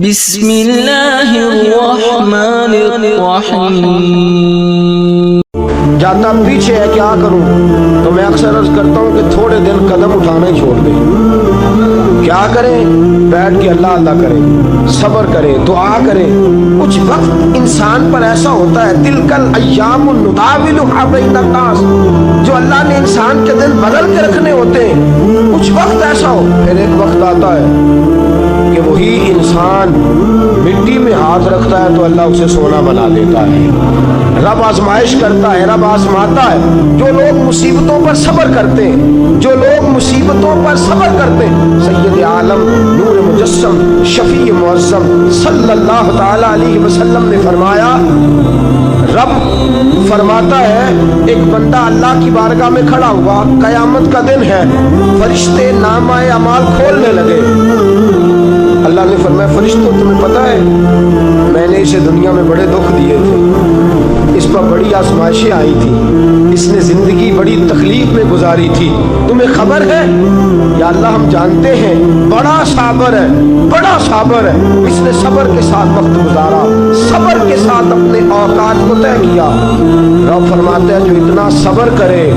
بسم اللہ الرحمن الرحیم۔ جاتا پیچھے ہے کیا کروں تو میں اکثر عرض کرتا ہوں کہ تھوڑے دن قدم اٹھانا ہی چھوڑ دیں۔ کیا کریں؟ بیٹھ کے اللہ اللہ کریں، صبر کریں، دعا کریں۔ کچھ وقت انسان پر ایسا ہوتا ہے، تلکل ایام نداولھا بین الناس، جو اللہ نے انسان کے دن بدل کے رکھنے ہوتے ہیں۔ کچھ وقت ایسا ہو، پھر ایک وقت آتا ہے کہ وہی انسان مٹی میں ہاتھ رکھتا ہے تو اللہ اسے سونا بنا دیتا ہے۔ رب آزمائش کرتا ہے، رب آزماتا ہے۔ جو لوگ مصیبتوں پر صبر کرتے ہیں، جو لوگ مصیبتوں پر صبر کرتے ہیں، سید عالم نور مجسم شفیع معظم صلی اللہ تعالی علیہ وسلم نے فرمایا، رب فرماتا ہے ایک بندہ اللہ کی بارگاہ میں کھڑا ہوا، قیامت کا دن ہے، فرشتے نامہ اعمال کھولنے لگے۔ اللہ نے فرمایا، فرشتوں تمہیں پتہ ہے میں نے اسے دنیا میں بڑے دکھ دیے تھے، اس پر بڑی آزمائشیں آئی تھی، اس نے زندگی بڑی تکلیف میں گزاری تھی، تمہیں خبر ہے؟ یا اللہ ہم جانتے ہیں، بڑا صابر ہے، بڑا صابر ہے، اس نے صبر کے ساتھ وقت گزارا، صبر کے ساتھ اپنے اوقات کو طے کیا۔ رب فرماتے ہیں جو اتنا صبر کرے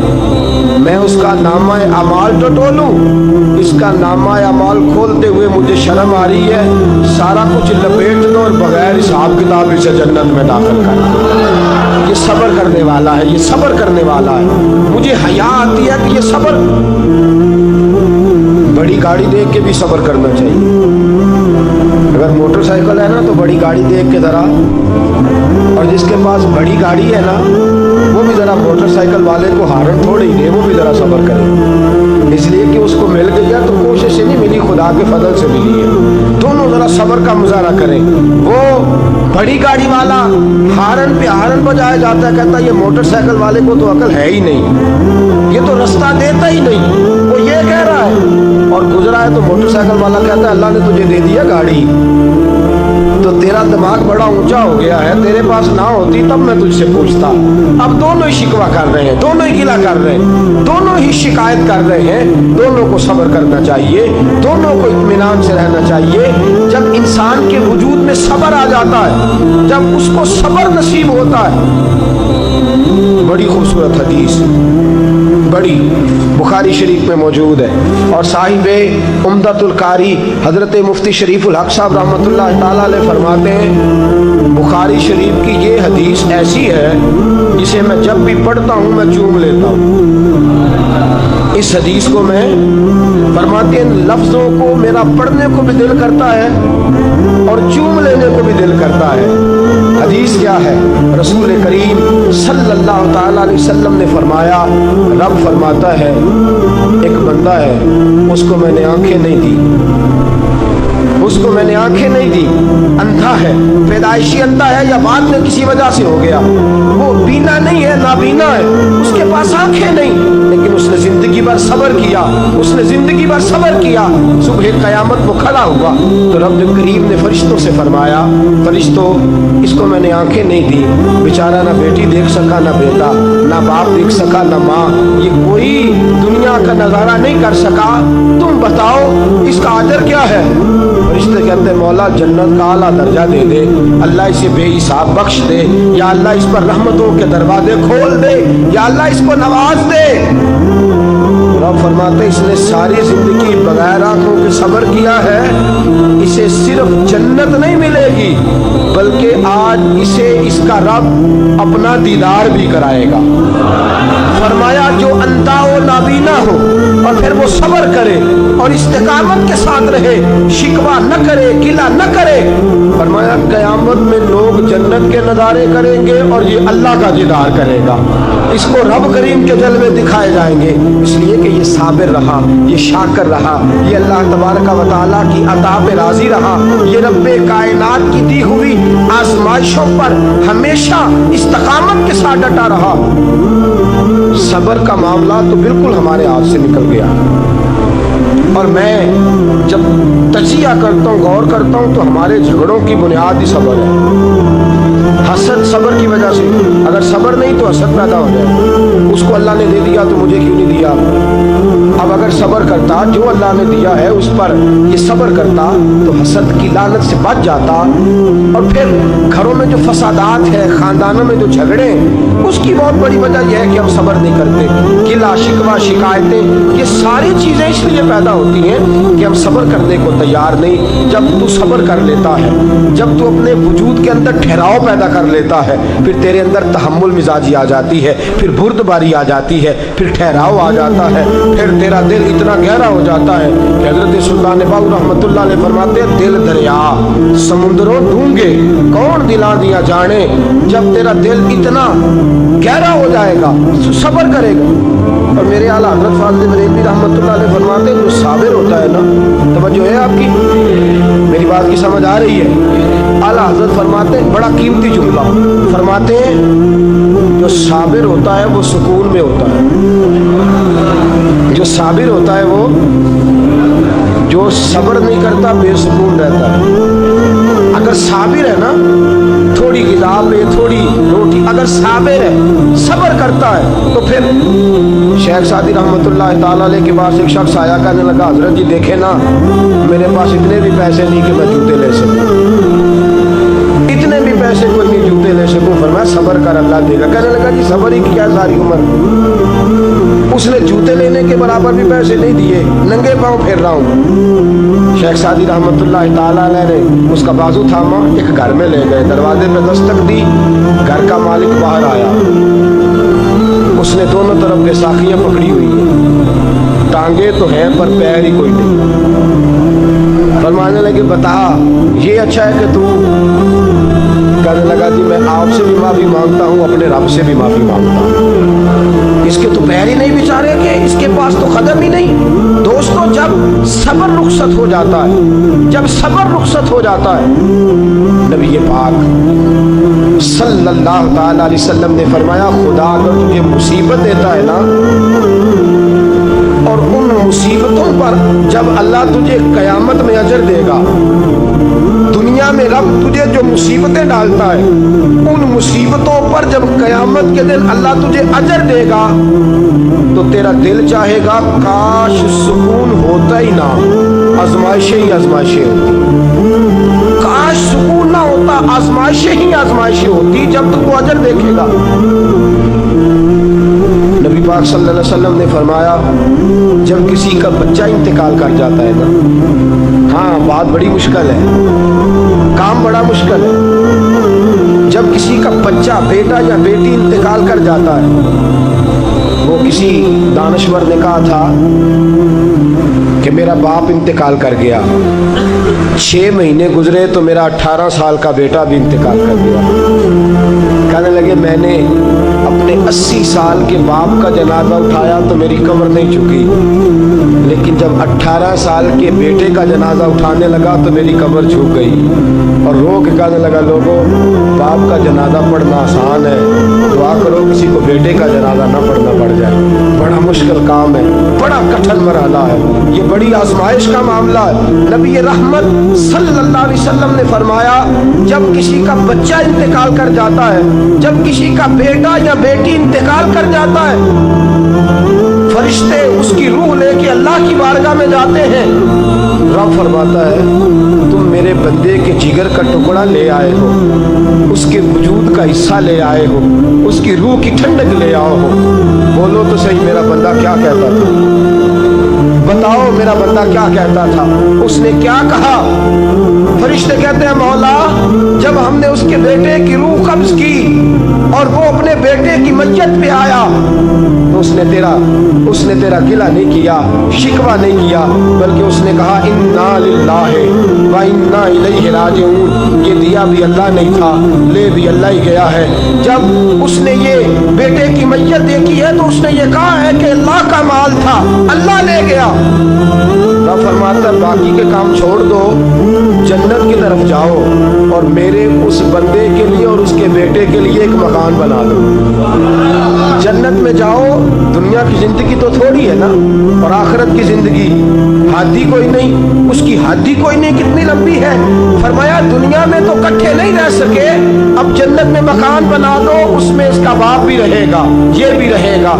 میں اس کا نامہ اعمال ٹٹولوں، اس کا نامہ اعمال کھولتے ہوئے مجھے شرم آ رہی ہے، سارا کچھ لپیٹ دو اور بغیر حساب کتاب اسے جنت میں داخل کر دو۔ یہ صبر کرنے والا ہے، یہ صبر کرنے والا ہے۔ مجھے حیا آتی ہے کہ یہ صبر، بڑی گاڑی دیکھ کے بھی صبر کرنا چاہیے۔ اگر موٹر سائیکل ہے نا تو بڑی گاڑی دیکھ کے ذرا، اور جس کے پاس بڑی گاڑی ہے نا وہ بھی ذرا موٹر سائیکل والے کو ہارن تھوڑی دے، وہ بھی ذرا صبر کرے، اس لیے کہ اس کو مل گیا تو کوشش سے نہیں ملی، خدا کے فضل سے ملی ہے۔ دونوں ذرا صبر کا مظاہرہ کریں۔ وہ بڑی گاڑی والا ہارن پہ ہارن بجایا جاتا ہے، کہتا ہے یہ موٹر سائیکل والے کو تو عقل ہے ہی نہیں، یہ تو رستہ دیتا ہی نہیں، وہ یہ کہہ رہا ہے، اور گزرا ہے تو موٹر سائیکل والا کہتا ہے اللہ نے تجھے دے دیا گاڑی تو تیرا دماغ بڑا اونچا ہو گیا ہے، تیرے پاس نہ ہوتی تب میں تجھ سے پوچھتا۔ اب دونوں ہی شکوہ کر رہے ہیں، دونوں ہی گلہ کر رہے ہیں، دونوں ہی شکایت کر رہے ہیں۔ دونوں کو صبر کرنا چاہیے، دونوں کو اطمینان سے رہنا چاہیے۔ جب انسان کے وجود میں صبر آ جاتا ہے، جب اس کو صبر نصیب ہوتا ہے، بڑی خوبصورت حدیث بڑی بخاری شریف میں موجود ہے، اور صاحب عمدۃ القاری حضرت مفتی شریف الحق صاحب رحمۃ اللہ تعالیٰ علیہ فرماتے ہیں، بخاری شریف کی یہ حدیث ایسی ہے جسے میں جب بھی پڑھتا ہوں میں چوم لیتا ہوں۔ اس حدیث کو میں فرماتے ہیں لفظوں کو میرا پڑھنے کو بھی دل کرتا ہے اور چوم لینے کو بھی دل کرتا ہے۔ حدیث کیا ہے؟ رسول کریم صلی اللہ تعالی علیہ وسلم نے فرمایا، رب فرماتا ہے ایک بندہ ہے، اس کو میں نے آنکھیں نہیں دی، اس کو میں نے آنکھیں نہیں دی، اندھا ہے، پیدائشی اندھا ہے یا بعد میں کسی وجہ سے ہو گیا، وہ بینا نہیں ہے، نابینا ہے، اس کے پاس آنکھیں نہیں، لیکن اس نے زندگی بھر صبر کیا، اس نے زندگی بھر صبر کیا۔ صبح قیامت وہ کھڑا ہوا تو رب کریم نے فرشتوں سے فرمایا، فرشتوں اس کو میں نے آنکھیں نہیں دی، بیچارہ نہ بیٹی دیکھ سکا، نہ بیٹا، نہ باپ دیکھ سکا، نہ ماں، یہ کوئی دنیا کا نظارہ نہیں کر سکا، تم بتاؤ اس کا اجر کیا ہے؟ فرشتے کہتے ہیں مولا جنت کا اعلیٰ درجہ دے دے، اللہ اسے بے حساب بخش دے، یا اللہ اس پر رحمتوں کے دروازے کھول دے، یا اللہ اس کو نواز دے۔ رب فرماتے اس نے ساری زندگی بغیر آنکھوں کے صبر کیا ہے، اسے صرف جنت نہیں ملے گی بلکہ آج اسے اس کا رب اپنا دیدار بھی کرائے گا۔ فرمایا جو اندھا ہو، نابینا ہو، اور پھر وہ صبر کرے اور استقامت کے ساتھ رہے، شکوہ نہ کرے، گلہ نہ کرے، فرمایا قیامت میں لوگ جنت کے نظارے کریں گے اور یہ اللہ کا دیدار کرے گا، اس کو رب کریم کے جلوے دکھائے جائیں گے، اس لیے کہ یہ صابر رہا، یہ شاکر رہا، یہ اللہ تبارک و تعالیٰ کی عطا پہ راضی رہا، یہ رب کائنات کی دی ہوئی آزمائشوں پر ہمیشہ استقامت کے ساتھ ڈٹا رہا۔ صبر کا معاملہ تو بالکل ہمارے ہاتھ سے نکل گیا، اور میں جب تجزیہ کرتا ہوں، غور کرتا ہوں تو ہمارے جھگڑوں کی بنیاد ہی صبر ہے۔ حسد صبر کی وجہ سے، اگر صبر نہیں تو حسد پیدا ہو جائے، اس کو اللہ نے دے دیا تو مجھے کیوں نہیں دیا؟ اب अगर सब्र करता, जो अल्लाह ने दिया है उस पर ये सब्र करता तो हसद की लानत से बच जाता। और फिर घरों में जो फसादात है, खानदानों में जो झगड़े, उसकी बहुत बड़ी वजह यह है कि हम सब्र नहीं करते। गिला शिकवा शिकायतें, ये सारी चीज़ें इसलिए पैदा होती हैं कि हम सब्र करने को तैयार नहीं। जब तू सब्र कर लेता है, जब तू अपने वजूद के अंदर ठहराव पैदा कर लेता है, फिर तेरे अंदर तहम्मुल मिजाजी आ जाती है, फिर बुर्दबारी आ जाती है, फिर ठहराव आ जाता है, फिर तेरा दिल इतना गहरा हो जाता है कि हज़रत सुल्तान बाहू रहमतुल्लाह अलैह फरमाते हैं, दिल दरिया समुद्रों डूंगे कौन दिला दिया जाने। जब तेरा दिल इतना गहरा हो जाएगा तो सब्र करेगा। और मेरे आला हज़रत फाज़िल बरेलवी रहमतुल्लाह अलैह फरमाते हैं, जो साबिर होता है ना, तवज्जो है आपकी, मेरी बात की समझ आ रही है? आला हज़रत फरमाते हैं, बड़ा कीमती जुमला फरमाते हैं, जो साबिर होता है वो सुकून में होता है। जो साबिर होता है वो, जो सब्र नहीं करता बेसुकून रहता है। अगर साबिर है ना, थोड़ी ग़िज़ा पे थोड़ी रोटी, अगर साबिर है, सब्र करता है, तो फिर शेख सादी रहमतुल्लाह ताला अलैह के पास एक शख्स आया, कहने लगा, हज़रत जी देखे ना, मेरे पास इतने भी पैसे नहीं कि मैं जूते ले सकूं, इतने भी पैसे कोई नहीं जूते ले सकूं। फरमाया सब्र कर, अल्लाह देगा। कहने लगा जी सब्र ही किया सारी उम्र, उसने जूते लेने के बराबर भी पैसे नहीं दिए, नंगे पाँव फिर रहा हूँ। शेख सादी रहमतुल्लाह ताला अलैह ने उसका बाजू थामा, एक घर में ले गए, दरवाजे पे दस्तक दी, घर का मालिक बाहर आया, उसने दोनों तरफ बैसाखियाँ पकड़ी हुई हैं, टांगे तो हैं पर पैर ही कोई नहीं। फरमाने लगे बता ये अच्छा है कि तू, कहने लगा जी मैं आपसे भी माफ़ी मांगता हूँ, अपने रब से भी माफ़ी मांगता हूँ, इसके तो पैर ही नहीं बेचारे के, इसके पास तो कदम ही नहीं। दोस्तों जब सब्र रुखसत हो जाता है, जब सब्र रुखसत हो जाता है, नबी पाक सल्लल्लाहु ताला अलैहि वसल्लम ने फरमाया, खुदा अगर तुझे मुसीबत देता है ना, और उन मुसीबतों पर जब अल्लाह तुझे क़यामत में अजर देगा, दुनिया में रब तुझे जो मुसीबतें डालता है, उन मुसीबतों पर जब क़यामत के दिन अल्लाह तुझे अजर देगा, तो तेरा दिल चाहेगा काश सुकून होता ही ना, आजमाइशें ही आजमाइशें होती, काश सुकून ना होता, आजमाइशें ही आजमाइशें होती जब तक वो अजर देखेगा। नबी पाक सल्लल्लाहु अलैहि वसल्लम ने फरमाया, जब किसी का बच्चा इंतकाल कर जाता है ना, हाँ बात बड़ी मुश्किल है, काम बड़ा मुश्किल है, जब किसी का बच्चा, बेटा या बेटी इंतकाल कर जाता है, वो किसी दानश्वर ने कहा था कि मेरा बाप इंतकाल कर गया, 6 महीने गुजरे तो मेरा 18 साल का बेटा भी इंतकाल कर गया। कहने लगे मैंने अपने 80 साल के बाप का जनाजा उठाया तो मेरी कब्र नहीं झुकी, लेकिन जब 18 साल के बेटे का जनाजा उठाने लगा तो मेरी कब्र झुक गई। और रो के कहने लगा, लोगों बाप का जनाजा पढ़ना आसान है, दुआ करो किसी को बेटे का जनाजा ना पढ़ना पड़ जाए, बड़ा मुश्किल काम है, बड़ा कठिन मरहला है, ये बड़ी आजमाइश का मामला है। नबी रहमत सल्लल्लाहु अलैहि वसल्लम ने फरमाया, जब किसी का बच्चा इंतकाल कर जाता है, जब किसी का बेटा या बेटी इंतकाल कर जाता है, फरिश्ते उसकी रूह लेके अल्लाह की बारगाह में जाते हैं, रब फरमाता है तुम मेरे बंदे के जिगर का टुकड़ा ले आए हो, उसके वजूद का हिस्सा ले आए हो, उसकी रूह की ठंडक ले आओ हो। बोलो तो सही मेरा बंदा क्या कहता था, बताओ मेरा बंदा क्या कहता था, उसने क्या कहा? फरिश्ते कहते हैं मौला जब हमने उसके बेटे की रूह कब्ज की और वो अपने बेटे की मस्जिद पे आया तो उसने तेरा गिला नहीं किया, शिकवा नहीं किया, बल्कि उसने कहा इन्ना लिल्लाहि व इन्ना इलैहि राजिऊन, ये दिया भी अल्लाह नहीं था, ले भी अल्लाह ही गया है। जब उसने ये बेटे की मैयत देखी है तो उसने ये कहा है कि अल्लाह का माल था, अल्लाह ले गया। रब फरमाता है बाकी के काम छोड़ दो, जन्नत की तरफ जाओ और मेरे उस बंदे के लिए और उसके बेटे के लिए एक मकान बना दो, जन्नत में जाओ। दुनिया की जिंदगी तो थोड़ी है ना, और आखिरत की जिंदगी हादी कोई नहीं, उसकी हादी कोई नहीं, कितनी लंबी है। फरमाया दुनिया में तो इकट्ठे नहीं रह सके, अब जन्नत में मकान बना दो, उसमें इसका बाप भी रहेगा, ये भी रहेगा।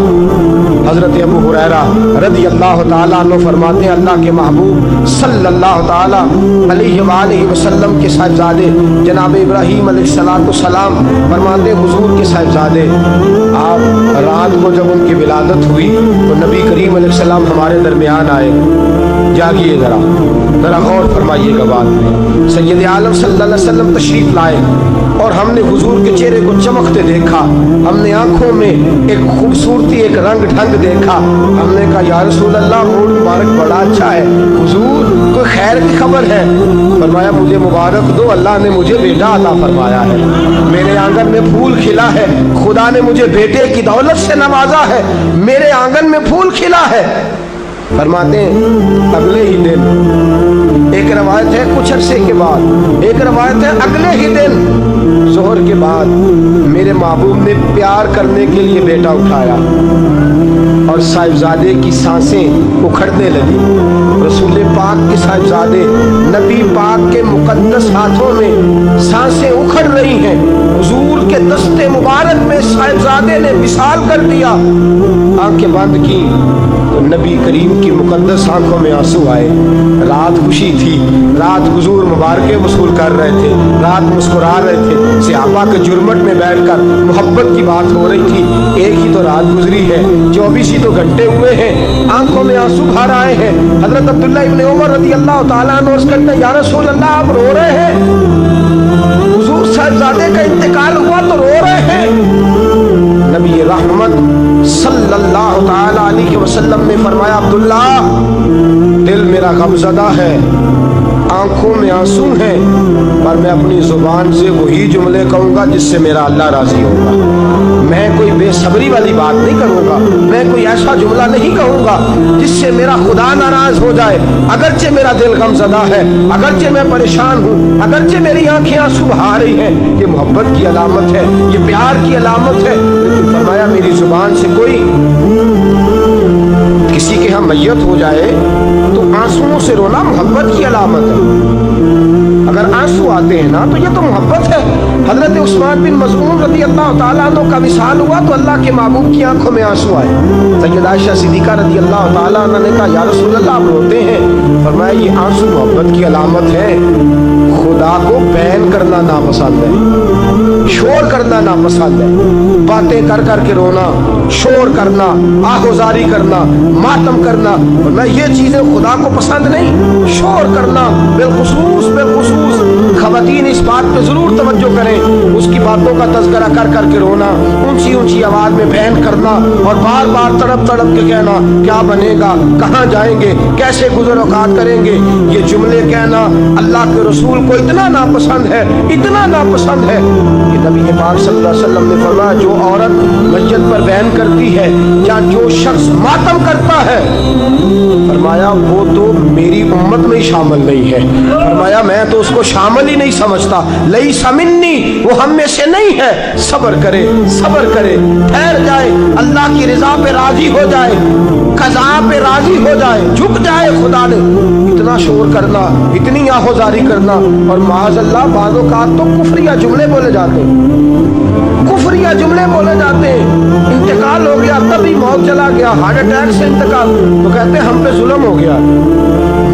حضرت ابو ہریرہ رضی اللہ تعالیٰ عنہ فرماتے ہیں االلہ کے محبوب صلی اللہ تعالیٰ علیہ وآلہ وسلم کے صاحبزادے جناب ابراہیم علیہ السلام فرماتے ہیں حضور کے صاحبزادے آپ رات کو جب ان کی ولادت ہوئی تو نبی کریم علیہ السلام ہمارے درمیان آئے. جاگیے ذرا غور فرمائیے گا بات میں. سید عالم صلی اللہ علیہ وسلم تشریف لائے اور ہم نے حضور کے چہرے کو چمکتے دیکھا. ہم نے آنکھوں میں ایک خوبصورتی ایک رنگ ڈھنگ دیکھا. ہم نے کہا یا رسول اللہ موڈ مبارک بڑا اچھا ہے, حضور کوئی خیر کی خبر ہے؟ فرمایا مجھے مبارک دو, اللہ نے مجھے بیٹا عطا فرمایا ہے, میرے آنگن میں پھول کھلا ہے, خدا نے مجھے بیٹے کی دولت سے نوازا ہے, میرے آنگن میں پھول کھلا ہے. فرماتے ہیں اگلے ہی دن, ایک روایت ہے کچھ عرصے کے بعد, ایک روایت ہے اگلے ہی دن ظہر کے بعد میرے محبوب نے پیار کرنے کے لیے بیٹا اٹھایا اور صاحبزادے کی سانسیں اکھڑنے لگی. رسول پاک کے صاحبزادے نبی پاک کے مقدس ہاتھوں میں سانسیں اکھڑ رہی ہیں. حضور کے دستے مبارک میں صاحبزادے نے وصال کر دیا. آنکھیں بند کی تو نبی کریم کی مقدس آنکھوں میں آنسو آئے. رات خوشی تھی, رات حضور مبارکیں وصول کر رہے تھے, رات مسکرا رہے تھے, صحابہ کے جرمٹ میں بیٹھ کر محبت کی بات ہو رہی تھی. ایک ہی تو رات گزری ہے, 24 ہی تو گھنٹے ہوئے ہیں, آنکھوں میں آنسو بھر آئے ہیں. حضرت عبداللہ ابن عمر رضی اللہ تعالیٰ عنہ عرض کرتے ہیں یا رسول اللہ آپ رو رہے ہیں؟ حضور صاحبزادے کا انتقال ہوا تو رو رہے ہیں؟ نبی رحمت صلی اللہ تعالیٰ علیہ وسلم نے فرمایا عبداللہ دل میرا غمزدہ ہے, آنکھوں میں آنسو ہیں, پر میں اپنی زبان سے وہی جملے کہوں گا جس سے میرا اللہ راضی ہوگا. میں کوئی بے صبری والی بات نہیں کروں گا, میں کوئی ایسا جملہ نہیں کہوں گا جس سے میرا خدا ناراض ہو جائے. اگرچہ میرا دل غمزدہ ہے, اگرچہ میں پریشان ہوں, اگرچہ میری آنکھیں آنسو بہا رہی ہیں, یہ محبت کی علامت ہے, یہ پیار کی علامت ہے, لیکن فرمایا میری زبان سے کوئی کسی کے ہاں میت ہو جائے تو آنسوؤں سے رونا محبت کی علامت ہے. اگر آنسو آتے ہیں نا تو یہ تو محبت ہے. حضرت عثمان بن مظعون رضی اللہ تعالیٰ عنہ کا وصال ہوا تو اللہ کے محبوب کی آنکھوں میں آنسو آئے. سید عائشہ صدیقہ رضی اللہ تعالیٰ عنہ نے کہا یا رسول اللہ آپ روتے ہیں؟ فرمایا یہ آنسو محبت کی علامت ہے. خدا کو بیان کرنا ناپسند ہے, شور کرنا ناپسند ہے, باتیں کر کر کے رونا, شور کرنا, آہوزاری کرنا, ماتم کرنا, اور یہ چیزیں خدا کو پسند نہیں. شور کرنا بالخصوص خواتین اس بات پہ ضرور توجہ کریں, اس کی باتوں کا تذکرہ کر کر کے رونا, اونچی اونچی آواز میں بیان کرنا اور بار بار تڑپ تڑپ کے کہنا کیا بنے گا, کہاں جائیں گے, کیسے گزر اوقات کریں گے, یہ جملے کہنا اللہ کے رسول کو اتنا ناپسند ہے, اتنا ناپسند ہے کہ نبی پاک صلی اللہ علیہ وسلم نے فرمایا جو عورت میت پر بیان کرتی ہے یا جو شخص ماتم کرتا ہے فرمایا وہ تو میری امت میں ہی شامل نہیں ہے. فرمایا میں تو اس کو شامل ہی نہیں سمجھتا, لیس منی, وہ ہم میں سے نہیں ہے. صبر کرے, صبر کرے, ٹھہر جائے, اللہ کی رضا پہ راضی ہو جائے, قضا پہ راضی ہو جائے, جھک جائے خدا نے. اتنا شور کرنا, اتنی آہوزاری کرنا, اور معاذ اللہ بعض اوقات تو کفریہ جملے بولے جاتے ہیں, کفریہ جملے بولے جاتے ہیں. انتقال ہو گیا, تبھی موت چلا گیا, ہارٹ اٹیک سے انتقال, تو کہتے ہیں ہم پہ ظلم ہو گیا.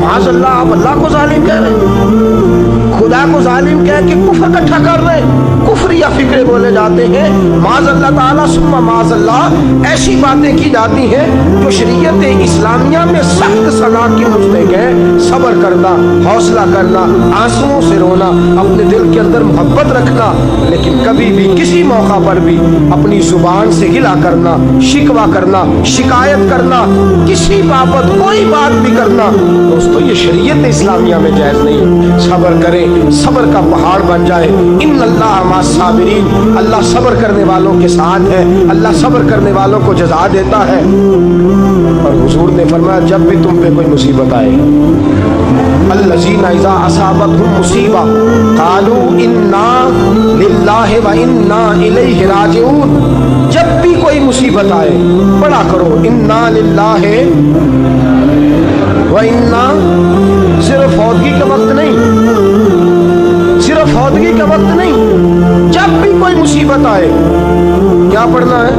معاذ اللہ, آپ اللہ کو ظالم کہہ رہے ہیں, خدا کو ظالم کہہ کے کفر اکٹھا کر رہے ہیں. کفریہ فکرے بولے جاتے ہیں. معاذ اللہ تعالیٰ ثم معاذ اللہ, ایسی باتیں کی جاتی ہیں جو شریعت اسلامیہ میں سخت سزا کی مستحق ہے. صبر کرنا, حوصلہ کرنا, آنسوؤں سے رونا, اپنے دل کے اندر محبت رکھنا, لیکن کبھی بھی کسی موقع پر بھی اپنی زبان سے گلا کرنا, شکوہ کرنا, شکایت کرنا, کسی بابت کوئی بات بھی کرنا دوستو یہ شریعت اسلامیہ میں جائز نہیں. صبر کریں, صبر کا پہاڑ بن جائے. ان اللہ مع الصابرین, اللہ صبر کرنے والوں کے ساتھ ہے, اللہ صبر کرنے والوں کو جزا دیتا ہے. اور حضور نے فرمایا جب بھی تم پہ کوئی مصیبت آئے, الذین اذا اصابتهم مصیبہ قالوا انا للہ و انا الیہ راجعون, جب بھی کوئی مصیبت آئے پڑھا کرو انا للہ و انا, صرف فوتگی کا وقت نہیں, صرف فوتگی کا وقت نہیں, جب بھی کوئی مصیبت آئے کیا پڑھنا ہے؟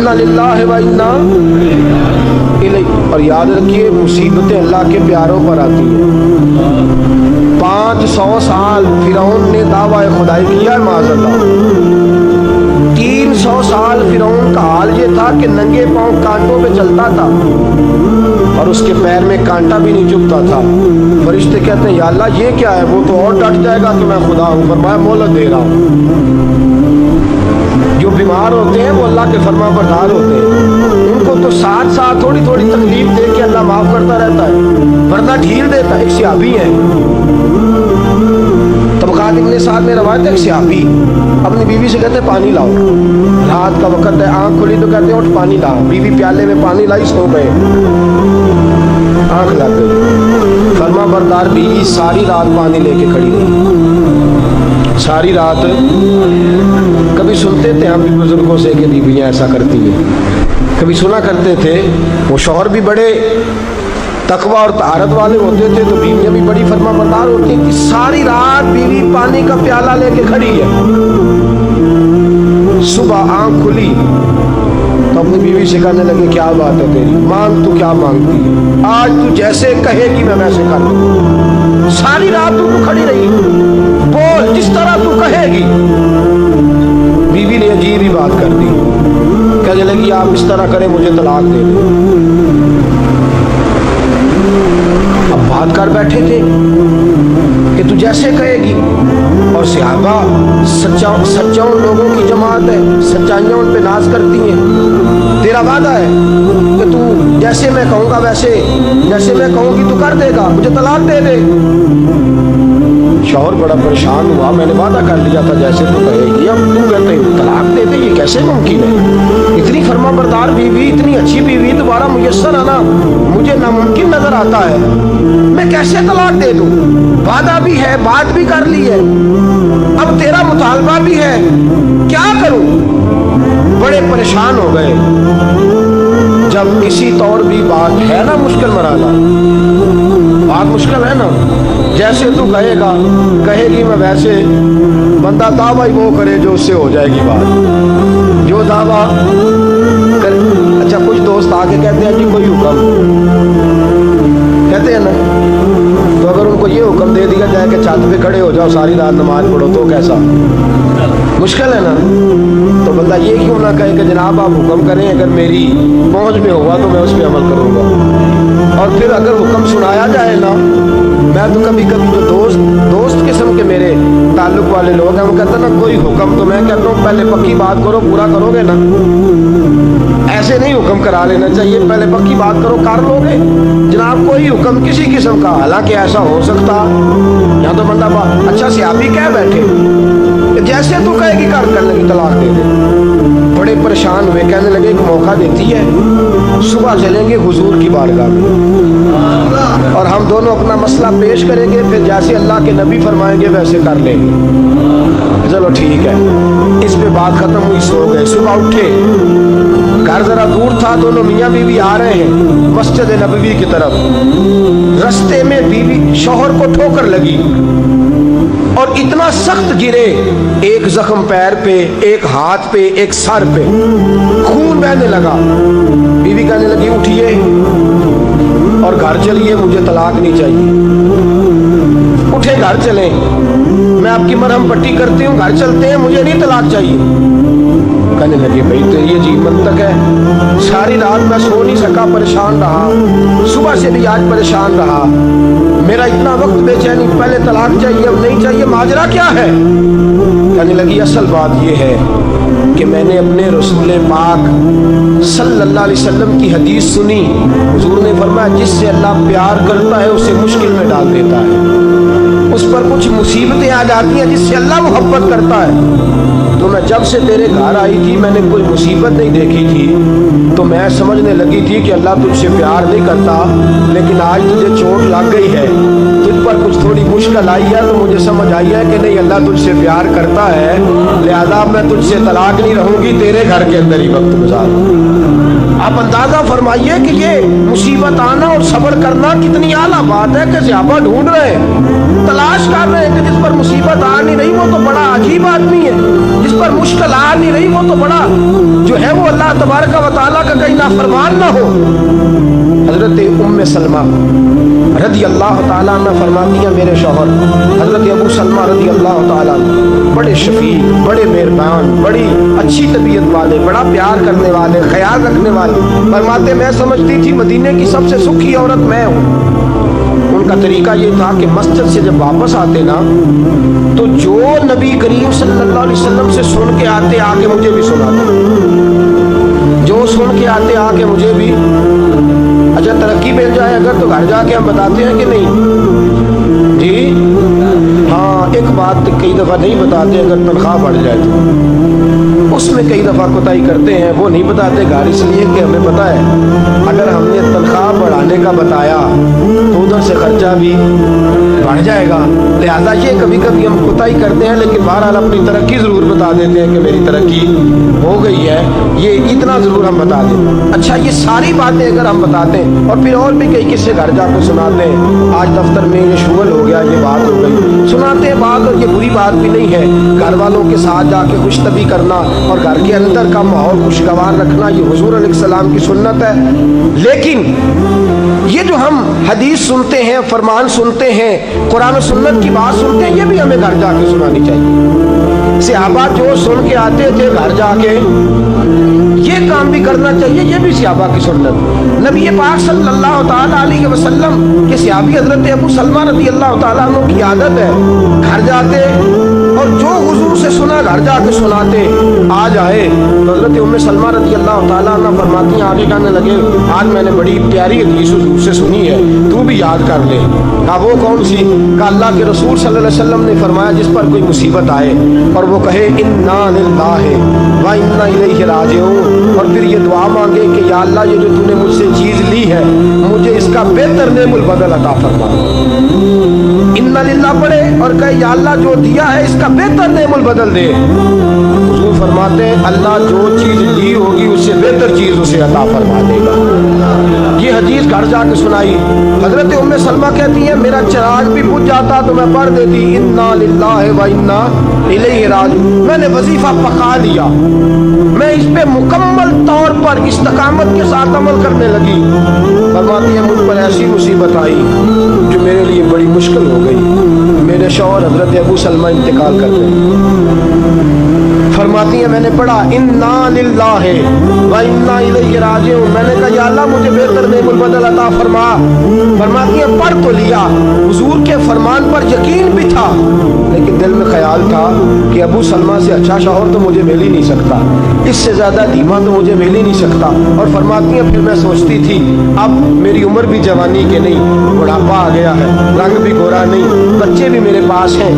इन्ना लिल्लाहि व इन्ना इलैहि। और याद रखिए मुसीबतें अल्लाह के प्यारों पर आती हैं। 500 साल फिरौन ने दावा खुदाई किया माज़अल्लाह। 300 साल फिरौन का हाल ये था कि नंगे पांव कांटों पे चलता था और उसके पैर में कांटा भी नहीं चुभता था। फरिश्ते कहते हैं या अल्लाह ये क्या है? वो तो और डट जाएगा कि मैं खुदा हूँ। फरमाया मोहलत दे रहा हूँ। जो बीमार होते हैं वो अल्लाह के फरमाबरदार होते हैं, उनको तो साथ साथ थोड़ी थोड़ी तकलीफ दे के अल्लाह माफ करता रहता है, वरना ढील देता है। एक सहाबी है, तबक़ात इब्न साद में रवायत है, एक सहाबी अपनी बीवी से कहते पानी लाओ। रात का वक्त है, आँख खुली तो कहते उठ पानी लाओ। बीवी प्याले में पानी लाई, सो गए, आँख लग गई। फरमाबरदार बीवी सारी रात पानी लेके खड़ी रही, सारी रात। कभी सुनते थे हम भी बुजुर्गों से कि बीवियाँ ऐसा करती हैं, कभी सुना करते थे। वो शौहर भी बड़े तकवा और तारत वाले होते थे तो बीवियाँ भी बड़ी फरमाबरदार होती कि सारी रात बीवी पानी का प्याला लेके खड़ी है। सुबह आँख खुली तो अपनी बीवी से कहने लगे क्या बात है तेरी, मांग तू क्या मांगती है, आज तू जैसे कहेगी मैं वैसे कर दूँ। सारी रात तू खड़ी रही, बोल जिस तरह तू कहेगी। बीवी ने अजीब ही बात कर दी, कहने लगी आप इस तरह करें मुझे तलाक दे दो। अब बात कर बैठे थे कि तू जैसे कहेगी। और सहाबा सच्चाओं लोगों की जमात है, सच्चाइयाँ उन पे नाज करती हैं। तेरा वादा है कि तू जैसे मैं कहूँगा वैसे, जैसे मैं कहूँगी तू कर देगा, मुझे तलाक दे दे। शौहर बड़ा परेशान हुआ, मैंने वादा कर लिया था जैसे तू कहेगी, अब तू कहते हो तलाक दे दे, ये कैसे मुमकिन है? इतनी फरमाबरदार बीवी, इतनी अच्छी बीवी दोबारा मुयस्सर आना मुझे नामुमकिन नजर आता है। मैं कैसे तलाक दे दूं? वादा भी है, बात भी कर ली है, अब तेरा मुतालबा भी है, क्या करूं? बड़े परेशान हो गए। जब किसी तौर भी बात है ना मुश्किल मराला, बात मुश्किल है ना, जैसे तू कहेगा कहेगी मैं वैसे, बंदा दावा ही वो करे जो उससे हो जाएगी बात, जो दावा कर। अच्छा कुछ दोस्त आके कहते हैं जी कोई हुक्म, कहते हैं ना, तो अगर उनको ये हुक्म दे दिया जाए कि छत पे खड़े हो जाओ सारी रात नमाज पढ़ो तो कैसा? मुश्किल है ना। तो बंदा ये क्यों ना कहे कि जनाब आप हुक्म करें, अगर मेरी पहुंच में होगा तो मैं उस पर अमल करूँगा। और फिर अगर हुक्म सुनाया जाए ना, मैं तो कभी कभी जो दोस्त किस्म के मेरे ताल्लुक वाले लोग हैं वो कहते हैं ना कोई हुक्म, तो मैं कहता हूँ पहले पक्की बात करो, पूरा करोगे ना? ऐसे नहीं हुक्म करा लेना चाहिए, पहले पक्की बात करो, कर लोगे जनाब कोई हुक्म किसी किस्म का। हालांकि ऐसा हो सकता या तो बंदा अच्छा सहाबी कह बैठे जैसे तू कहेगी कर लगी तलाक दे दे। बड़े परेशान हुए, कहने लगे एक मौका देती है, सुबह चलेंगे हुजूर की बारगाह में और हम दोनों अपना मसला पेश करेंगे, फिर जैसे अल्लाह के नबी फरमाएंगे वैसे कर लेंगे। चलो ठीक है, इस पे बात खत्म हुई, सो गए। सुबह उठे, घर जरा दूर था, दोनों मियाँ बीवी आ रहे हैं मस्जिद नबवी की तरफ। रास्ते में बीवी शौहर को ठोकर लगी और इतना सख्त गिरे, एक जख्म पैर पे, एक हाथ पे, एक सर पे, खून बहने लगा। बीवी कहने लगी उठिए और घर चलिए, मुझे तलाक नहीं चाहिए। उठे, घर चले, मैं आपकी मरहम पट्टी करती हूँ, घर चलते हैं, मुझे नहीं तलाक चाहिए। कहने लगे भाई तो ये अजीब मंतक है, सारी रात मैं सो नहीं सका, परेशान रहा, सुबह से भी आज परेशान रहा, मेरा इतना वक्त बेचैनी, पहले तलाक चाहिए अब नहीं चाहिए, माजरा क्या है? कहने लगी असल बात ये है कि मैंने अपने रसूल पाक सल्लल्लाहु अलैहि वसल्लम की हदीस सुनी। हुजूर ने फरमाया जिससे अल्लाह प्यार करता है उसे मुश्किल में डाल देता है, उस पर कुछ मुसीबतें आ जाती हैं जिससे अल्लाह मोहब्बत करता है। तो मैं जब से तेरे घर आई थी मैंने कोई मुसीबत नहीं देखी थी, तो मैं समझने लगी थी कि अल्लाह तुझसे प्यार नहीं करता, लेकिन आज तुझे चोट लग गई है, तुझ पर कुछ थोड़ी मुश्किल आई है, तो मुझे समझ आई है कि नहीं अल्लाह तुझसे प्यार करता है, लिहाजा मैं तुझसे तलाक नहीं रहूंगी, तेरे घर के अंदर ही वक्त गुजारूंगी। आप अंदाजा फरमाइए कि ये मुसीबत आना और सब्र करना कितनी आला बात है कि सहाबा ढूंढ रहे हैं, तलाश कर रहे हैं कि जिस पर मुसीबत आ नहीं रही वो तो बड़ा अजीब आदमी है, जिस पर मुश्किल आ नहीं रही, वो तो बड़ा जो है वो अल्लाह तबारक व तआला का कहीं नाफरमान ना हो। हजरत उम्मे सलमा रदी अल्लाह तआला अन्हा फरमाती हैं, मेरे शौहर हजरत अबू सलमा रदी अल्लाह तआला बड़े शफीक, बड़े मेहरबान, बड़ी अच्छी तबीयत वाले, बड़ा प्यार करने वाले, ख्याल रखने वाले। फरमाते मैं समझती थी मदीने की सबसे सुखी औरत मैं हूँ। उनका तरीका ये था कि मस्जिद से जब वापस आते ना तो जो नबी करीम सल्लल्लाहु अलैहि वसल्लम से सुन के आते आके मुझे भी सुनाते, जो सुन के आते आके मुझे भी। अच्छा तरक्की मिल जाए अगर तो घर जाके हम बताते हैं कि नहीं जी? हाँ, एक बात कई दफ़ा नहीं बताते, अगर तनख्वाह बढ़ जाए तो उसमें कई दफ़ा कोताही करते हैं, वो नहीं बताते घर इसलिए कि हमें पता है अगर हमने तनख्वाह बढ़ाने का बताया तो उधर से खर्चा भी बढ़ जाएगा, लिहाजा ये कभी कभी हम कोताही करते हैं, लेकिन बहरहाल अपनी तरक्की ज़रूर बता देते हैं कि मेरी तरक्की हो गई है, ये इतना ज़रूर हम बता दें। अच्छा ये सारी बातें अगर हम बताते हैं और फिर और भी कई किस्से घर जाकर सुनाते हैं, आज दफ्तर में ये शुगल हो गया, ये बात हो गई, सुनाते हैं बात, और ये बुरी बात भी नहीं है। घर वालों के साथ जाके खुशतबी करना और घर के अंदर का माहौल खुशगवार रखना ये हुजूर अलैहिस्सलाम की सुन्नत है। लेकिन ये जो हम हदीस सुनते हैं, फरमान सुनते हैं, कुरान और सुन्नत की बात सुनते हैं, ये भी हमें घर जाके सुनानी चाहिए। सहाबा जो सुन के आते थे घर जाके ये काम भी करना चाहिए, ये भी सहाबा की सुन्नत। नबी पाक सल्लल्लाहु ताला अलैहि वसल्लम के सहाबी हजरत अबू सलमा रज़ी अल्लाह ताला अन्हु की आदत है घर जाते और जो हुजूर से सुना घर जाके सुनाते। आ जाए तो हजरत उम्मे सलमा रज़ी अल्लाह ताला अन्हा फरमाती हैं, आगे कहने लगे आज मैंने बड़ी प्यारी हदीस हुजूर से सुनी है, तू भी याद कर ले। कहा वो कौन सी? कहा अल्लाह के रसूल सल्लल्लाहु अलैहि वसल्लम ने फरमाया जिस पर कोई मुसीबत आए और वो कहे इन्ना लिल्लाहि व इन्ना इलैहि राजिऊन, और फिर ये दुआ मांगे कि या अल्लाह ये जो तूने मुझसे चीज़ ली है मुझे इसका बेहतर नेमुल बदल अता फरमा। इन्ना लिल्लाह पढ़े और कहे या अल्लाह जो दिया है इसका बेहतर नेमुल बदल दे। हुजूर फरमाते हैं अल्लाह जो चीज़ ली होगी उससे बेहतर चीज़ उसे अता फरमा देगा। ये हदीस घर जाके सुनाई। हजरत उम्मे सलमा कहती है मेरा चिराग भी बुझ जाता तो मैं पढ़ देती इन्ना लिल्लाहि व इन्ना इलैहि राजिऊन। मैंने वजीफा पका लिया, मैं इस पे मुकम्मल तौर पर इस्तकामत के साथ अमल करने लगी। फरमाती है मुझ पर ऐसी मुसीबत आई जो मेरे लिए बड़ी मुश्किल हो गई। मेरे शौहर हजरत अबू सलमा इंतकाल कर गए। फरमाती है मैंने पढ़ा इन्ना लिल्लाहि व इन्ना इलैहि राजिऊन। मैंने कहा या अल्लाह मुझे बेहतर नेमुल बदल अता फरमा। फरमाती है पढ़ तो लिया, हुजूर के फरमान पर यकीन भी था, लेकिन दिल में ख्याल था कि अबू सलमा से अच्छा शौहर तो मुझे मिल ही नहीं सकता, इससे ज़्यादा धीमा तो मुझे मिल ही नहीं सकता। और फरमाती है फिर मैं सोचती थी अब मेरी उम्र भी जवानी के नहीं, बुढ़ापा आ गया है, रंग भी गोरा नहीं, बच्चे भी मेरे पास हैं,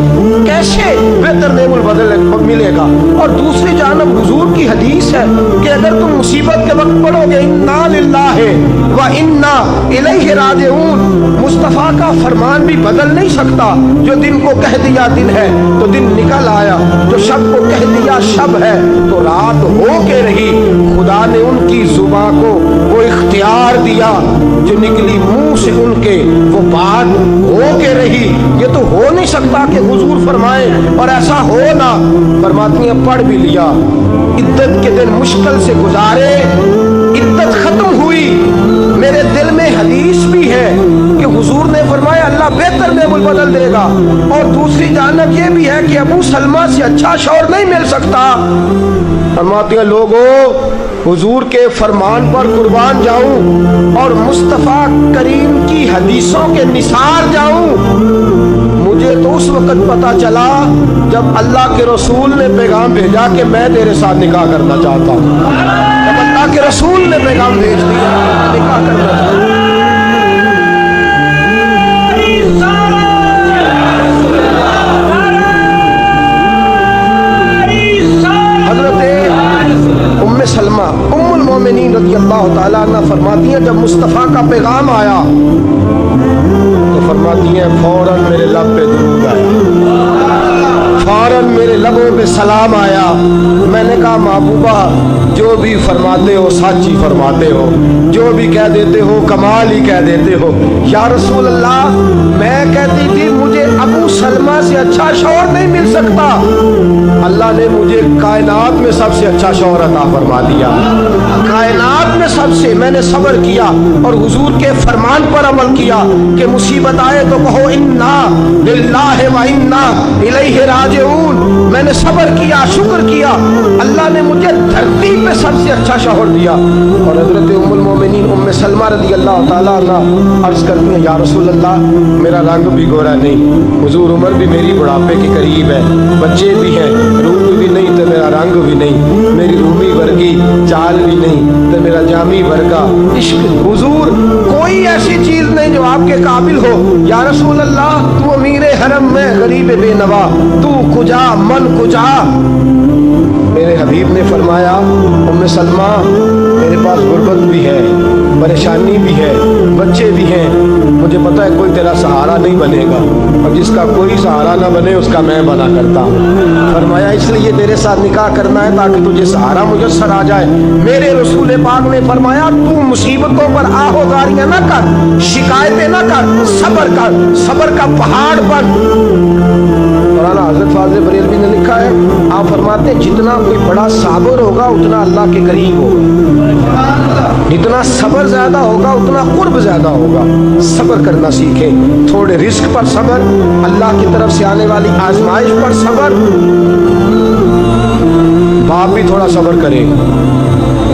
कैसे बेहतर नेमुल बदल मिलेगा। और दूसरी जानब हुजूर की हदीस है कि अगर तुम मुसीबत के वक्त पढ़ोगे इन्ना लिल्लाहि व इन्ना इलैहि राजिऊन, मुस्तफ़ा का फरमान भी बदल नहीं सकता। जो दिन को कह दिया दिन है तो दिन निकल आया, जो शब को कह दिया शब है तो रात हो के रही। खुदा ने उनकी जुबान को वो इख्तियार दिया जो निकली मुंह से उनके वो बात हो के रही। ये तो हो नहीं सकता कि हुजूर फरमाए और ऐसा हो ना। फरमाती है पढ़ भी लिया, इद्दत के दिन मुश्किल से गुजारे, इद्दत खत्म हुई, मेरे दिल में हदीस भी है कि हुजूर ने फरमाया अल्लाह बेहतर नेमुल बदल देगा। और दूसरी जानब ये भी है कि अबू सलमा से अच्छा शौहर नहीं मिल सकता। फरमाती है लोगों हुजूर के फरमान पर कुर्बान जाऊं और मुस्तफ़ा करीम की हदीसों के निसार जाऊं। मुझे तो उस वक्त पता चला जब अल्लाह के रसूल ने पैगाम भेजा कि मैं तेरे साथ निकाह करना चाहता हूँ। जब अल्लाह के रसूल ने पैगाम भेज दिया निकाह करना चाहता हूँ। उम्मे सलमा उम्मुल मोमिनीन रज़ी अल्लाह ताला अन्हा फरमाती हैं जब मुस्तफ़ा का पैगाम आया तो फरमाती हैं फौरन मेरे लब पे दुरूद आया, फौरन मेरे लबों पे सलाम आया। मैंने कहा महबूबा जो भी फरमाते हो सच ही फरमाते हो, जो भी कह देते हो कमाल ही कह देते हो। या रसूल अल्लाह मैं कहती थी मुझे अबू अबू सलमा से अच्छा शौहर नहीं मिल सकता। अल्लाह ने मुझे कायनात में सबसे अच्छा शौहर अता फरमा दिया, कायनात में सबसे। मैंने सब्र किया और हुजूर के फरमान पर अमल किया कि मुसीबत आए तो कहो इन्ना लिल्लाहि व इन्ना इलैहि राजिऊन। मैंने सब्र किया, शुक्र किया, अल्लाह ने मुझे धरती पे सबसे अच्छा शौहर दिया। और हजरत उम्मुल मोमिनीन उम्मे सलमा रज़ी अल्लाह ताला अन्हा अर्ज़ करती हैं, या रसूल अल्लाह, मेरा रंग भी गोरा नहीं, हुजूर उम्र भी मेरी बुढ़ापे के करीब है, बच्चे भी हैं, रूप भी नहीं तो मेरा रंग भी नहीं, मेरी रूमी वर्गी चाल भी नहीं तो मेरा जामी वर्गा इश्क। हुजूर कोई ऐसी चीज नहीं जो आपके काबिल हो। या रसूल अल्लाह, तू अमीर हरम में गरीब बेनवा, तू कुजा मन कुजा। मेरे हबीब ने फरमाया, उम्मे सलमा, मेरे पास गुर्बत भी है, परेशानी भी है, बच्चे भी हैं, मुझे पता है कोई तेरा सहारा नहीं बनेगा, और जिसका कोई सहारा ना बने उसका मैं बना करता हूँ। फरमाया इसलिए तेरे साथ निकाह करना है ताकि तुझे सहारा मुयस्सर आ जाए। मेरे रसूल पाक ने फरमाया, तू मुसीबतों पर आहोगारियां ना कर, शिकायतें ना कर, सब्र कर, सब्र का पहाड़ बन। मौलाना हज़रत फाज़िल बरेलवी ने लिखा है, आप फरमाते हैं जितना कोई बड़ा साबर होगा उतना अल्लाह के करीब होगा, जितना सब्र ज्यादा होगा उतना कुर्ब ज्यादा होगा। सब्र करना सीखें, थोड़े रिस्क पर सब्र, अल्लाह की तरफ से आने वाली आजमाइश पर सब्र। बाप भी थोड़ा सब्र करे,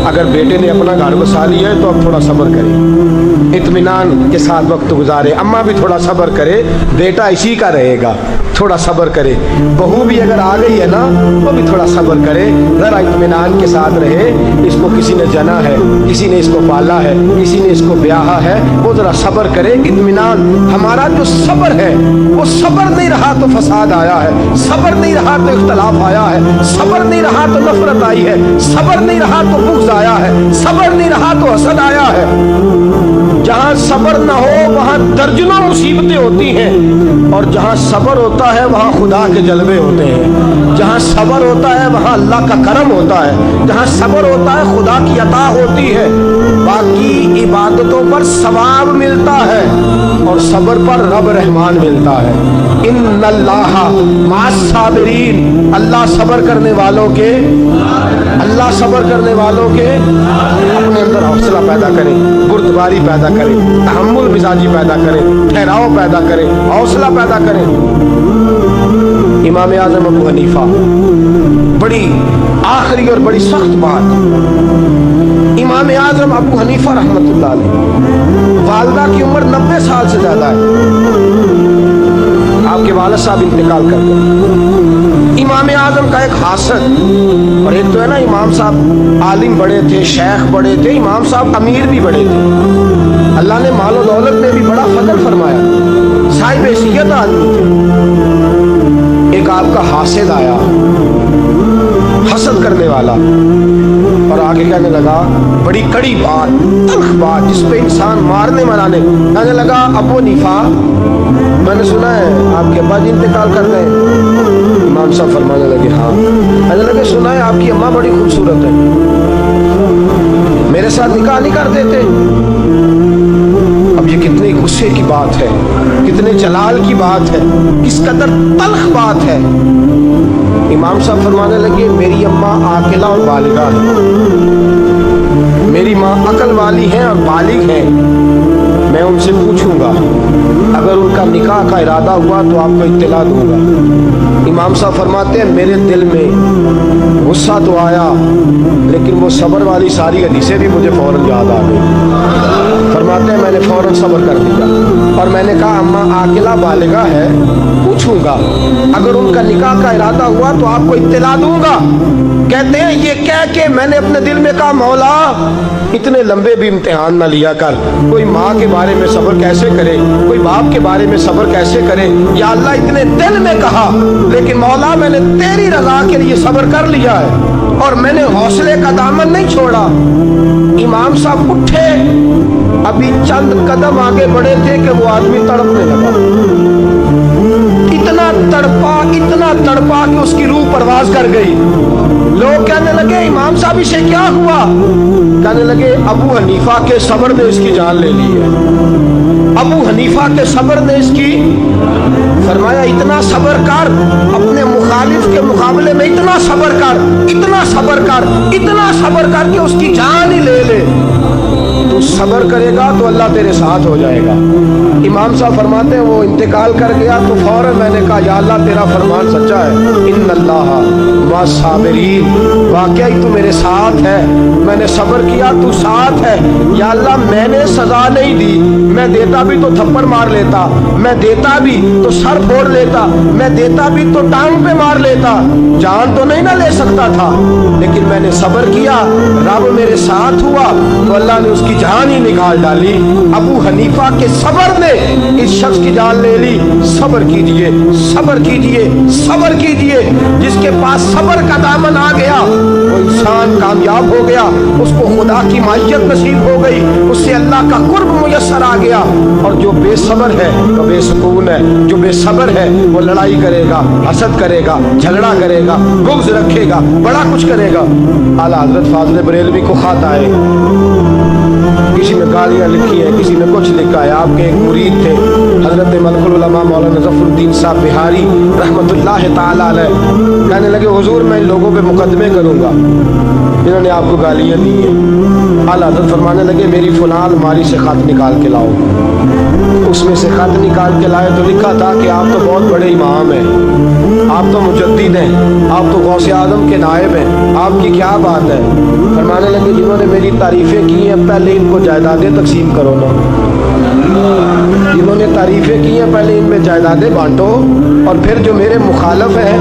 अगर बेटे ने अपना घर बसा लिया है तो अब थोड़ा सब्र करे, इत्मीनान के साथ वक्त गुजारे। अम्मा भी थोड़ा सब्र करे, बेटा इसी का रहेगा, थोड़ा सब्र करे। बहू भी अगर आ गई है ना वो भी थोड़ा सब्र करे, जरा इत्मीनान के साथ रहे। इसको किसी ने जना है, किसी ने इसको पाला है, किसी ने इसको ब्याहा है, वो जरा सब्र करे, इत्मीनान। हमारा जो सब्र है वो सब्र नहीं रहा तो फसाद आया है, सब्र नहीं रहा तो इख्तलाफ आया है, सब्र नहीं रहा तो नफरत आई है, सब्र नहीं रहा तो बुग़्ज़ आया है, सब्र नहीं रहा तो हसद आया है। जहाँ सब्र न हो वहाँ दर्जनों मुसीबतें होती हैं, और जहाँ सब्र होता है वहाँ खुदा के जलवे होते हैं। जहाँ सब्र होता है वहाँ अल्लाह का करम होता है, जहाँ सब्र होता है खुदा की अता होती है। बाकी इबादतों पर सवाब मिलता है और सब्र पर रब रहमान मिलता है। इन्नल्लाहा मास्साबिरीन, अल्लाह सब्र करने वालों के, अल्लाह सब्र करने वालों के अपने अंदर हौसला पैदा करें, बुर्दबारी पैदा करें, तहम्मुल मिजाजी पैदा करें, ठहराव पैदा करें, हौसला पैदा करें। इमाम आज़म अबू हनीफा, बड़ी आखिरी और बड़ी सख्त बात, इमाम आज़म अबू हनीफा रहमतुल्लाह अलैह, वालदा की उम्र 90 साल से ज्यादा है, आपके वालिद साहब इंतकाल कर गए। इमाम आज़म का एक हासद, और एक तो है ना इमाम साहब आलिम बड़े थे, शेख बड़े थे, इमाम साहब अमीर भी बड़े थे, अल्लाह ने माल और दौलत में भी बड़ा फजल फरमाया, साहिब हैसियत आदमी थे। एक आपका हासिद आया, हसद करने वाला, और आगे कहने लगा बड़ी कड़ी बात, तल्ख बात, जिसपे इंसान मारने मराने, कहने लगा अबू हनीफा, मैंने सुना है आपके अब्बा जी इंतकाल कर गए। इमाम साहब फरमाने लगे हाँ। कहने लगे सुना है आपकी अम्मा बड़ी खूबसूरत है, मेरे साथ निकाह नहीं कर देते। अब ये कितने गुस्से की बात है, कितने जलाल की बात है, किस कदर तल्ख बात है। इमाम साहब फरमाने लगे मेरी अम्मा आकिला और बालिगा है, मेरी माँ अकल वाली हैं और बालिग हैं, मैं उनसे पूछूंगा, अगर उनका निकाह का इरादा हुआ तो आपको इत्तला दूंगा। इमाम साहब फरमाते हैं मेरे दिल में गुस्सा तो आया, लेकिन वो सब्र वाली सारी हदीसें भी मुझे फौरन याद आ गई। फरमाते हैं मैंने फौरन सब्र कर दिया और मैंने कहा अम्मा आकिला बालिगा है, पूछूंगा, अगर उनका निकाह का इरादा हुआ तो आपको इत्तला दूंगा। कहते हैं ये कह के मैंने अपने दिल में कहा मौला इतने लंबे भी इम्तिहान ना लिया कर, कोई माँ के बारे में सब्र कैसे करे, कोई बाप के बारे में सब्र कैसे करे, या अल्लाह इतने दिल में कहा, लेकिन मौला मैंने तेरी रजा के लिए सब्र कर लिया है और मैंने हौसले का दामन नहीं छोड़ा। इमाम साहब उठे, अभी चंद कदम आगे बढ़े थे कि वो आदमी तड़पने लगा, इतना तड़पा कि उसकी रूह परवाज कर गई। लोग कहने लगे इमाम साहब इसे क्या हुआ? कहने लगे अबू हनीफा के सब्र ने इसकी जान ले ली है। अबू हनीफा के सब्र ने इसकी फरमाया इतना सब्र कर, अपने मुखालिफ के मुकाबले में इतना सब्र कर, इतना सब्र कर, इतना सब्र कर कि उसकी जान ही ले ले। तू सब्र करेगा तो अल्लाह तेरे साथ हो जाएगा। इमाम साहब फरमाते हैं वो इंतकाल कर गया तो फौरन मैंने कहा या अल्लाह तेरा फरमान सच्चा है, इन्नल्लाह मस्साबिरीन, वाकई तू मेरे साथ है, मैंने सब्र किया तू साथ है। या अल्लाह मैंने सजा नहीं दी, मैं देता भी तो थप्पड़ मार लेता, मैं देता भी तो सर फोड़ लेता, मैं देता भी तो टांग पे मार लेता, जान तो नहीं ना ले सकता था, लेकिन मैंने सब्र किया, रब मेरे साथ हुआ तो अल्लाह ने उसकी जान ही निकाल डाली। अबू हनीफा के सब्र ने इस शख्स की जान ले ली। सब्र कीजिए, सब्र कीजिए, सब्र कीजिए। जिसके पास सब्र का दामन आ गया वो इंसान कामयाब हो गया, उसको खुदा की मायत नसीब हो गई, उससे अल्लाह का कुर्ब मुयस्सर आ गया। और जो बेसब्र है वो बेसुकून है, जो बेसब्र है वो लड़ाई करेगा, हसद करेगा, झगड़ा करेगा, बुग़्ज़ रखेगा, बड़ा कुछ करेगा। आला हज़रत फाज़िल बरेलवी को ख़त आए, किसी ने गालियाँ लिखी हैं, किसी ने कुछ लिखा है। आपके एक मुरीद थे हज़रत मलकुल उलमा मौलाना ज़फ़रुद्दीन साहब बिहारी रहमतुल्लाह ताला अलैह, कहने लगे हुज़ूर मैं इन लोगों पे मुकदमे करूँगा जिन्होंने आपको गालियाँ दी हैं। आला हज़रत फरमाने लगे मेरी फ़लाँ अलमारी से ख़त निकाल के लाओ। उसमें से ख़त निकाल के लाए तो लिखा था कि आप तो बहुत बड़े इमाम हैं, आप तो मुजद्दिद हैं, आप तो गौसे आज़म के नायब हैं, आपकी क्या बात है। फरमाने लगे जिन्होंने मेरी तारीफ़ें की हैं पहले इनको जायदादें तकसीम करो ना, जिन्होंने तारीफ़ें की हैं पहले इनमें जायदादें बांटो और फिर जो मेरे मुखालफ हैं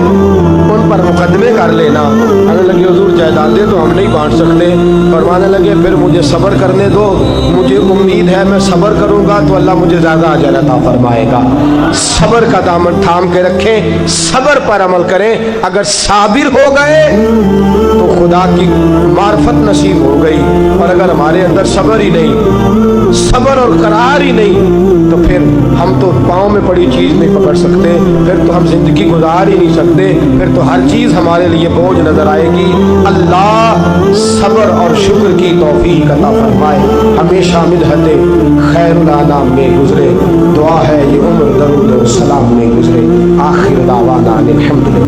उन पर मुकदमे कर लेना। कहने लगे हुज़ूर जायदादें तो हम नहीं बांट सकते। फरमाने लगे फिर मुझे सब्र करने दो, मुझे उम्मीद है मैं सब्र करूँगा तो अल्लाह मुझे ज़्यादा अजर अता फरमाएगा। सब्र का दामन थाम के रखें, सब्र पर अमल करें। अगर साबिर हो गए तो खुदा की मार्फत नसीब हो गई, और अगर हमारे अंदर सब्र ही नहीं, सब्र और करार ही नहीं, तो फिर हम तो पाँव में पड़ी चीज़ नहीं पकड़ सकते, फिर तो हम जिंदगी गुजार ही नहीं सकते, फिर तो हर चीज़ हमारे लिए बोझ नजर आएगी। अल्लाह सब्र और शुक्र की तौफीक अता फरमाए, हमेशा मिदहते खैरुल अनाम में गुजरे। दुआ है ये उम्र दरूद और सलाम में गुजरे। आखिर दावाना अनिल हम्दुलिल्लाह।